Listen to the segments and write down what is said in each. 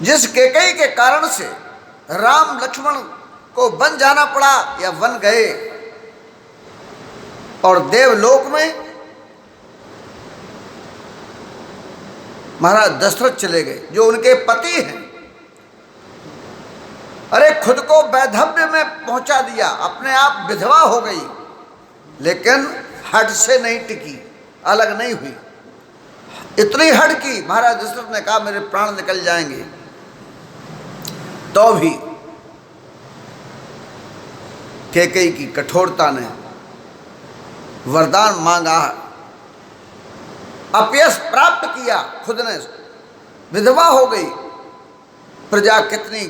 जिस कैकेयी के कारण से राम लक्ष्मण को वन जाना पड़ा या वन गए और देवलोक में महाराज दशरथ चले गए जो उनके पति हैं। अरे खुद को वैधव्य में पहुंचा दिया, अपने आप विधवा हो गई, लेकिन हट से नहीं टिकी, अलग नहीं हुई। इतनी हट की महाराज दशरथ ने कहा मेरे प्राण निकल जाएंगे, तो भी कैकेयी की कठोरता ने वरदान मांगा, अपयश प्राप्त किया, खुद ने विधवा हो गई। प्रजा कितनी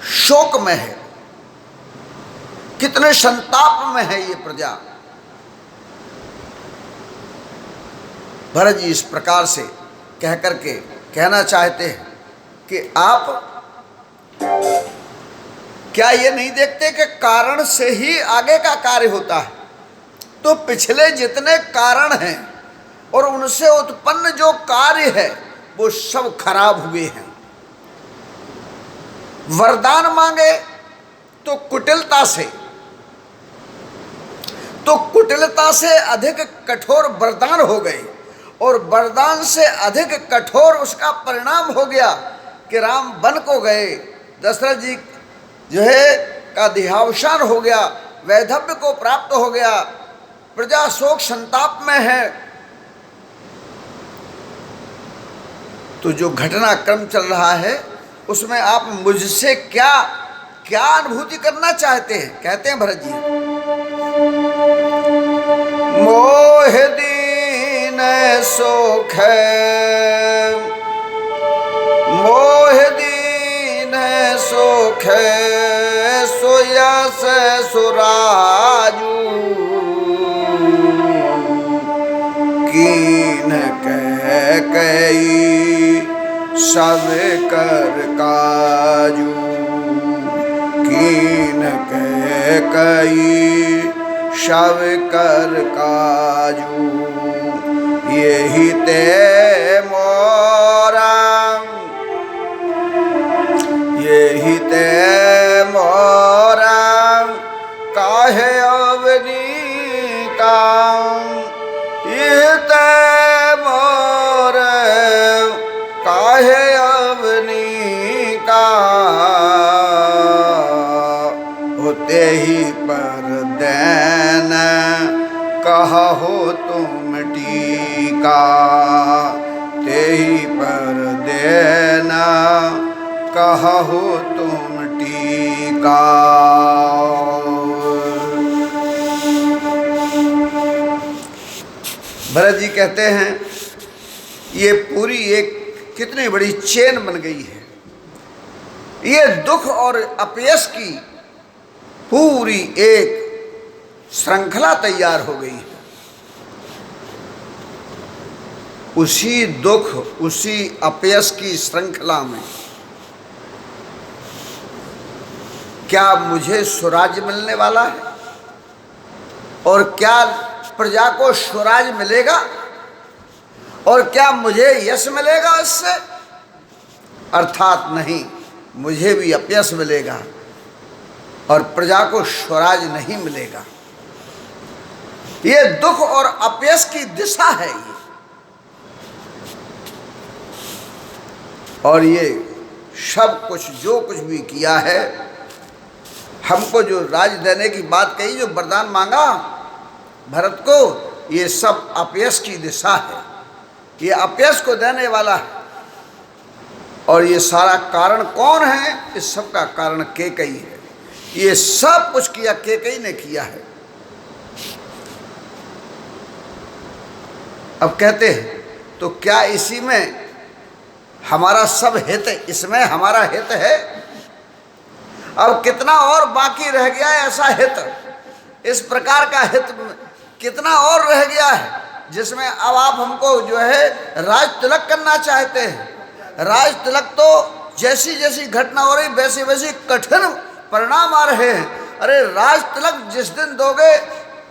शोक में है, कितने संताप में है ये प्रजा। भरत जी इस प्रकार से कह करके कहना चाहते हैं कि आप क्या ये नहीं देखते कि कारण से ही आगे का कार्य होता है? तो पिछले जितने कारण हैं और उनसे उत्पन्न जो कार्य है वो सब खराब हुए हैं। वरदान मांगे तो कुटिलता से अधिक कठोर वरदान हो गए, और वरदान से अधिक कठोर उसका परिणाम हो गया कि राम वन को गए, दशरथ जी जो है का देहावसान हो गया, वैधव्य को प्राप्त हो गया, प्रजा शोक संताप में है। तो जो घटनाक्रम चल रहा है उसमें आप मुझसे क्या क्या अनुभूति करना चाहते हैं? कहते हैं भरत जी, मोह दीन सुख मोह दीन सुख सोयस सुराजू कीन कह कई सब कर काजू कीन कह कई सब कर काजू यही ते मोरा यही ते मोरा काहे अवनी काम यह ते मोर काहे अवनी का होते ही पर दैन कहा हो तुम टीका ते ही पर देना कहा हो तुम टीका। भरत जी कहते हैं ये पूरी एक कितनी बड़ी चेन बन गई है, ये दुख और अपयश की पूरी एक श्रृंखला तैयार हो गई है। उसी दुख उसी अपयश की श्रृंखला में क्या मुझे स्वराज्य मिलने वाला है और क्या प्रजा को स्वराज्य मिलेगा और क्या मुझे यश मिलेगा इससे? अर्थात नहीं, मुझे भी अपयश मिलेगा और प्रजा को स्वराज नहीं मिलेगा। ये दुख और अपयश की दिशा है ये, और ये सब कुछ जो कुछ भी किया है, हमको जो राज देने की बात कही, जो वरदान मांगा भरत को, ये सब अपयश की दिशा है, ये अपयश को देने वाला है। और ये सारा कारण कौन है? इस सब का कारण कैकेयी है। ये सब कुछ किया कैकेयी ने किया है। अब कहते हैं तो क्या इसी में हमारा सब हित, इसमें हमारा हित है? अब कितना और बाकी रह गया है ऐसा हित, इस प्रकार का हित कितना और रह गया है जिसमें अब आप हमको जो है राज तिलक करना चाहते हैं। राज तिलक तो जैसी जैसी घटना हो रही वैसी वैसी कठिन परिणाम आ रहे हैं। अरे राज तिलक जिस दिन दोगे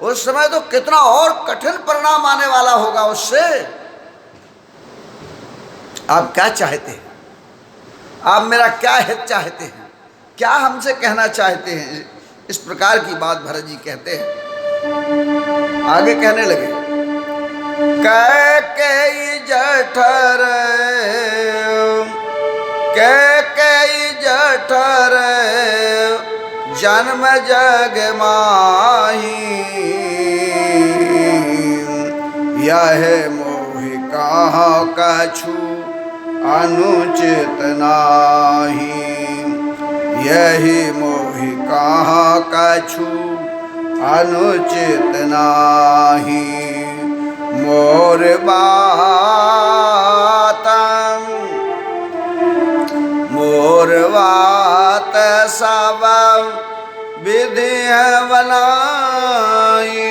उस समय तो कितना और कठिन परिणाम आने वाला होगा उससे। आप क्या चाहते हैं? आप मेरा क्या हित चाहते हैं, क्या हमसे कहना चाहते हैं। इस प्रकार की बात भरत जी कहते हैं। आगे कहने लगे, कैकेयी जठर कैकेयी जठर जन्म जग माही, यह मोहि कहाँ कछु अनुचित नाही, यही मोहि कहाँ कछु अनुचित नाही। मोर बात सब विधि बनाई,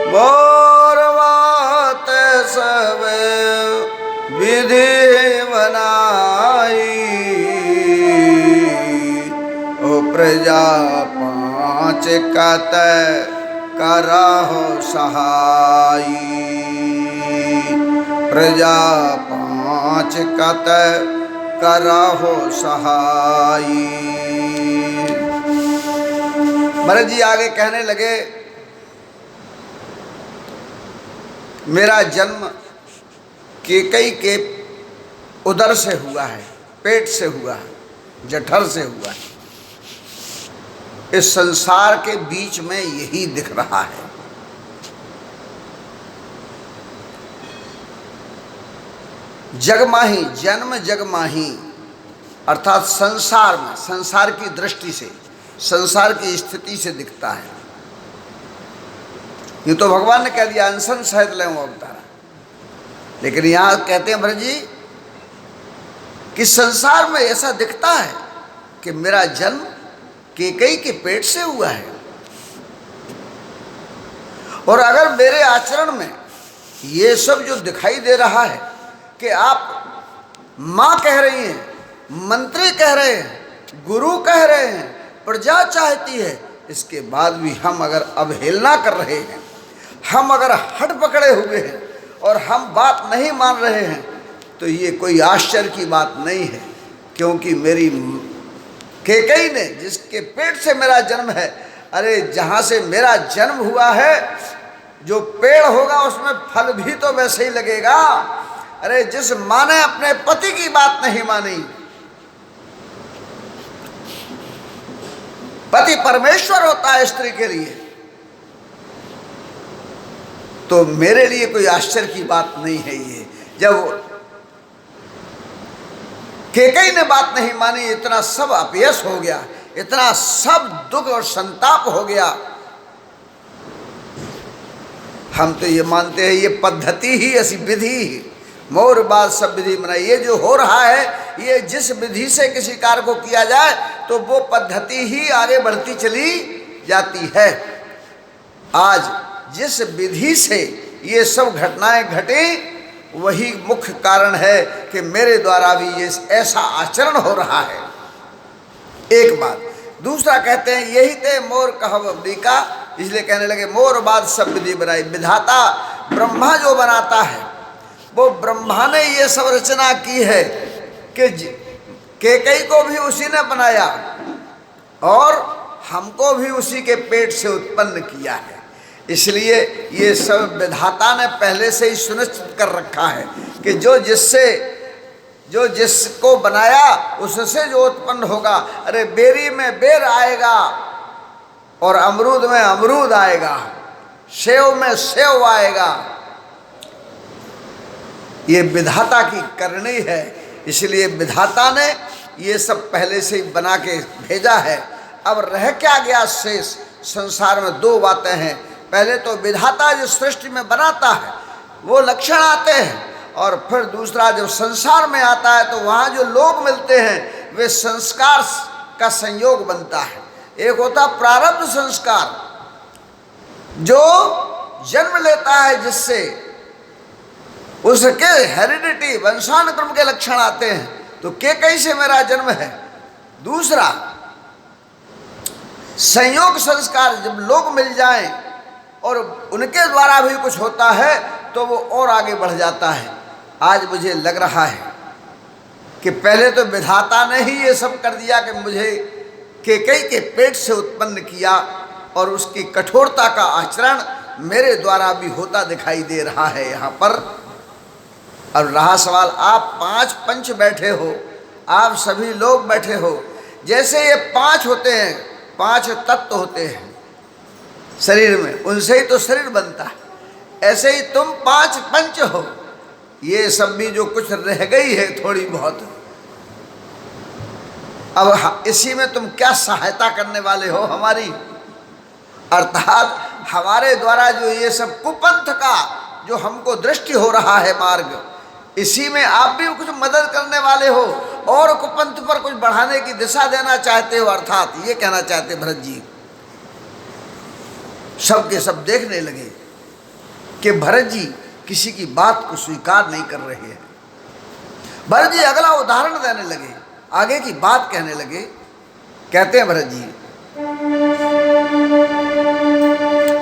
मोर बात सब विधि बनाई। ओ प्रजा पाँच कत करहु सहाई, प्रजा पाँच कत करहु सहाई। भरत जी आगे कहने लगे, मेरा जन्म कैकेयी के उदर से हुआ है, पेट से हुआ है, जठर से हुआ है। इस संसार के बीच में यही दिख रहा है। जगमाही, जन्म जगमाही अर्थात संसार में, संसार की दृष्टि से, संसार की स्थिति से दिखता है। ये तो भगवान ने कह दिया अनशन सहित ले अवतारा, लेकिन यहां कहते हैं भरत जी कि संसार में ऐसा दिखता है कि मेरा जन्म कैकेयी के पेट से हुआ है। और अगर मेरे आचरण में ये सब जो दिखाई दे रहा है कि आप माँ कह रही हैं, मंत्री कह रहे हैं, गुरु कह रहे हैं, प्रजा चाहती है, इसके बाद भी हम अगर अवहेलना कर रहे हैं, हम अगर हट पकड़े हुए हैं और हम बात नहीं मान रहे हैं, तो ये कोई आश्चर्य की बात नहीं है। क्योंकि मेरी कैकेयी ने, जिसके पेट से मेरा जन्म है, अरे जहाँ से मेरा जन्म हुआ है, जो पेड़ होगा उसमें फल भी तो वैसे ही लगेगा। अरे जिस माँ ने अपने पति की बात नहीं मानी, पति परमेश्वर होता है स्त्री के लिए, तो मेरे लिए कोई आश्चर्य की बात नहीं है। ये जब कैकेयी ने बात नहीं मानी, इतना सब अपयश हो गया, इतना सब दुख और संताप हो गया। हम तो ये मानते हैं ये पद्धति ही, ऐसी विधि ही, मोर बात सब विधि बनाई। ये जो हो रहा है, ये जिस विधि से किसी कार्य को किया जाए तो वो पद्धति ही आगे बढ़ती चली जाती है। आज जिस विधि से ये सब घटनाएं घटी, वही मुख्य कारण है कि मेरे द्वारा भी ये ऐसा आचरण हो रहा है। एक बात। दूसरा कहते हैं यही ते मोर कहब अवधि, इसलिए कहने लगे मोर बात सब विधि बनाई। विधाता ब्रह्मा जो बनाता है, वो ब्रह्मा ने ये सब रचना की है कि कैकेयी को भी उसी ने बनाया और हमको भी उसी के पेट से उत्पन्न किया है। इसलिए ये सब विधाता ने पहले से ही सुनिश्चित कर रखा है कि जो जिसको बनाया उससे जो उत्पन्न होगा, अरे बेरी में बेर आएगा और अमरूद में अमरूद आएगा, सेव में सेव आएगा। ये विधाता की करनी है। इसलिए विधाता ने ये सब पहले से ही बना के भेजा है। अब रह क्या गया शेष? संसार में दो बातें हैं। पहले तो विधाता जो सृष्टि में बनाता है वो लक्षण आते हैं, और फिर दूसरा जब संसार में आता है तो वहाँ जो लोग मिलते हैं वे संस्कार का संयोग बनता है। एक होता प्रारब्ध संस्कार जो जन्म लेता है, जिससे उसके हेरिडिटी वंशानुक्रम के लक्षण आते हैं, तो कैकेयी से मेरा जन्म है। दूसरा संयोग संस्कार, जब लोग मिल जाएं और उनके द्वारा भी कुछ होता है तो वो और आगे बढ़ जाता है। आज मुझे लग रहा है कि पहले तो विधाता ने ही ये सब कर दिया कि मुझे कैकेयी के पेट से उत्पन्न किया, और उसकी कठोरता का आचरण मेरे द्वारा भी होता दिखाई दे रहा है यहाँ पर। और रहा सवाल, आप 5 पंच बैठे हो, आप सभी लोग बैठे हो, जैसे ये 5 होते हैं, 5 तत्व होते हैं शरीर में, उनसे ही तो शरीर बनता है, ऐसे ही तुम 5 पंच हो। ये सब भी जो कुछ रह गई है थोड़ी बहुत, अब इसी में तुम क्या सहायता करने वाले हो हमारी? अर्थात हमारे द्वारा जो ये सब कुपंथ का जो हमको दृष्टि हो रहा है मार्ग, इसी में आप भी कुछ मदद करने वाले हो और कुपंथ पर कुछ बढ़ाने की दिशा देना चाहते हो। अर्थात ये कहना चाहते भरत जी। सब के सब देखने लगे कि भरत जी किसी की बात को स्वीकार नहीं कर रहे हैं। भरत जी अगला उदाहरण देने लगे, आगे की बात कहने लगे। कहते हैं भरत जी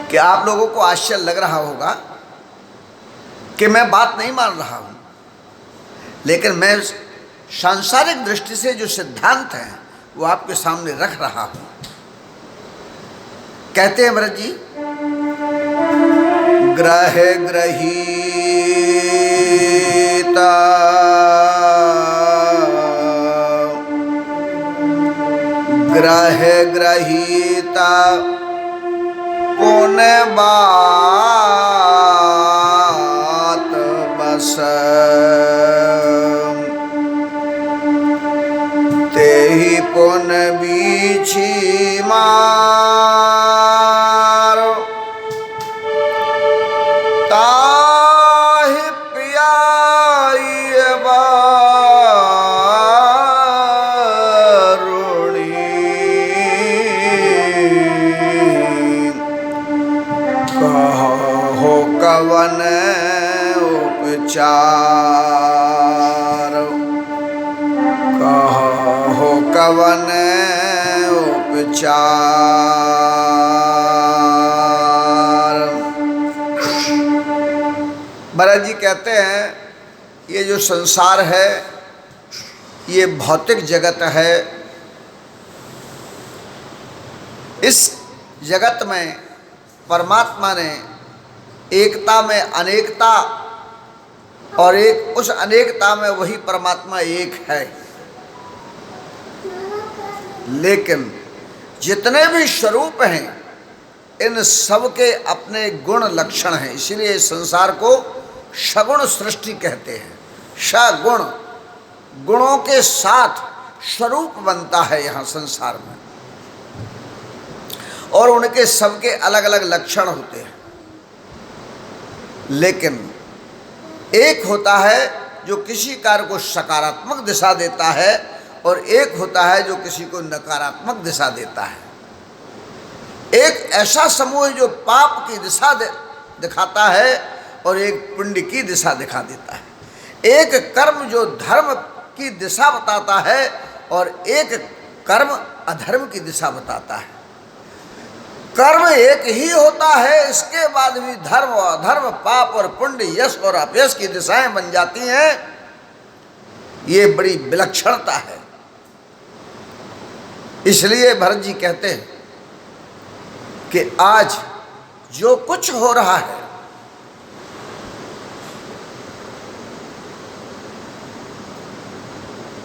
कि आप लोगों को आश्चर्य लग रहा होगा कि मैं बात नहीं मान रहा हूं, लेकिन मैं सांसारिक दृष्टि से जो सिद्धांत हैं वो आपके सामने रख रहा हूं। कहते हैं भरत जी, ग्रह ग्रहीता ग्रह ग्रहीता कौन बात बस, तेहि पुन बीछी मार, ताहि पियाई बारुणी, कहो कवन उपचार, कहो कवन उपचार। भरत जी कहते हैं ये जो संसार है ये भौतिक जगत है। इस जगत में परमात्मा ने एकता में अनेकता, और एक उस अनेकता में वही परमात्मा एक है। लेकिन जितने भी स्वरूप हैं इन सब के अपने गुण लक्षण हैं, इसीलिए इस संसार को सगुण सृष्टि कहते हैं। सगुण, गुणों के साथ स्वरूप बनता है यहाँ संसार में, और उनके सबके अलग अलग लक्षण होते हैं। लेकिन एक होता है जो किसी कार्य को सकारात्मक दिशा देता है, और एक होता है जो किसी को नकारात्मक दिशा देता है। एक ऐसा समूह जो पाप की दिशा दिखाता है, और एक पुण्य की दिशा दिखा देता है। एक कर्म जो धर्म की दिशा बताता है, और एक कर्म अधर्म की दिशा बताता है। कर्म एक ही होता है, इसके बाद भी धर्म और अधर्म, पाप और पुण्य, यश और अपयश की दिशाएं बन जाती हैं। ये बड़ी विलक्षणता है। इसलिए भरत जी कहते हैं कि आज जो कुछ हो रहा है,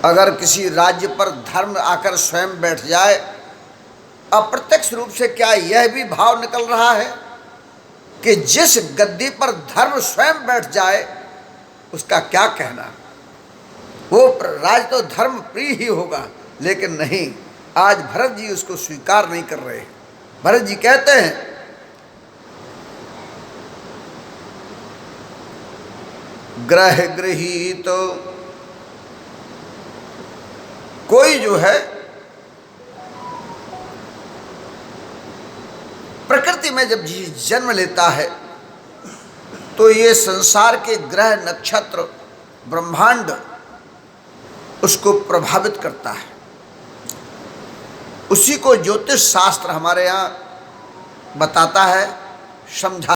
अगर किसी राज्य पर धर्म आकर स्वयं बैठ जाए, अप्रत्यक्ष रूप से क्या यह भी भाव निकल रहा है कि जिस गद्दी पर धर्म स्वयं बैठ जाए उसका क्या कहना? वो राज तो धर्म प्रिय ही होगा, लेकिन नहीं, आज भरत जी उसको स्वीकार नहीं कर रहे। भरत जी कहते हैं ग्रह गृहीत, तो कोई जो है प्रकृति में जब जन्म लेता है तो ये संसार के ग्रह, नक्षत्र, ब्रह्मांड उसको प्रभावित करता है। उसी को ज्योतिष शास्त्र हमारे यहाँ बताता है, समझा